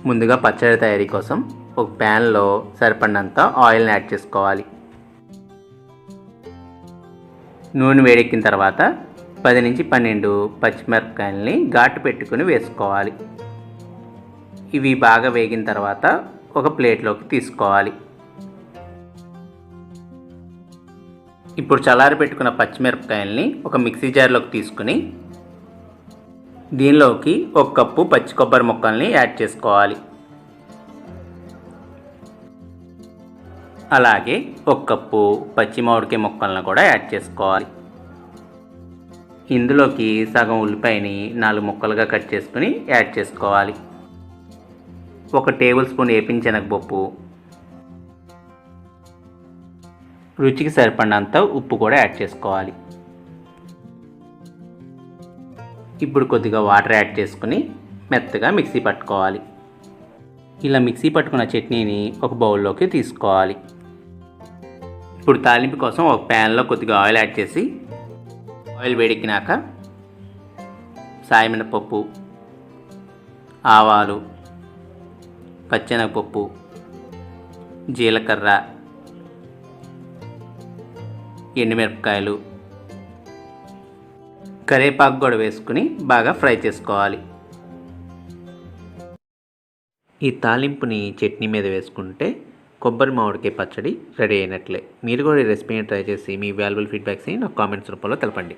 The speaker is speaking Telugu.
ముందుగా పచ్చడి తయారీ కోసం ఒక ప్యాన్లో సరిపడినంత ఆయిల్ని యాడ్ చేసుకోవాలి. నూనె వేడెక్కిన తర్వాత 10 నుంచి 12 పచ్చిమిరపకాయలని ఘాటు పెట్టుకుని వేసుకోవాలి. ఇవి బాగా వేగిన తర్వాత ఒక ప్లేట్లోకి తీసుకోవాలి. ఇప్పుడు చల్లారి పెట్టుకున్న పచ్చిమిరపకాయలని ఒక మిక్సీ జార్లోకి తీసుకుని దీనిలోకి 1 కప్పు పచ్చి కొబ్బరి ముక్కల్ని యాడ్ చేసుకోవాలి. అలాగే 1 కప్పు పచ్చి మామిడికాయ ముక్కలను కూడా యాడ్ చేసుకోవాలి. ఇందులోకి సగం ఉల్లిపాయని 4 ముక్కలుగా కట్ చేసుకుని యాడ్ చేసుకోవాలి. 1 టేబుల్ స్పూన్ వేపిన శనగపప్పు, రుచికి సరిపడినంత ఉప్పు కూడా యాడ్ చేసుకోవాలి. ఇప్పుడు కొద్దిగా వాటర్ యాడ్ చేసుకుని మెత్తగా మిక్సీ పట్టుకోవాలి. ఇలా మిక్సీ పట్టుకున్న చట్నీని ఒక బౌల్లోకి తీసుకోవాలి. ఇప్పుడు తాలింపు కోసం ఒక ప్యాన్లో కొద్దిగా ఆయిల్ యాడ్ చేసి ఆయిల్ వేడెక్కినాక సాయమినపప్పు, ఆవాలు, పచ్చెనగపప్పు, జీలకర్ర, ఎండుమిరపకాయలు, కరివేపాకు కూడా వేసుకుని బాగా ఫ్రై చేసుకోవాలి. ఈ తాలింపుని చట్నీ మీద వేసుకుంటే కొబ్బరి మామిడికాయ పచ్చడి రెడీ అయినట్లే. మీరు కూడా ఈ రెసిపీని ట్రై చేసి మీ వాల్యుబుల్ ఫీడ్బ్యాక్స్ని నాకు కామెంట్స్ రూపంలో తెలపండి.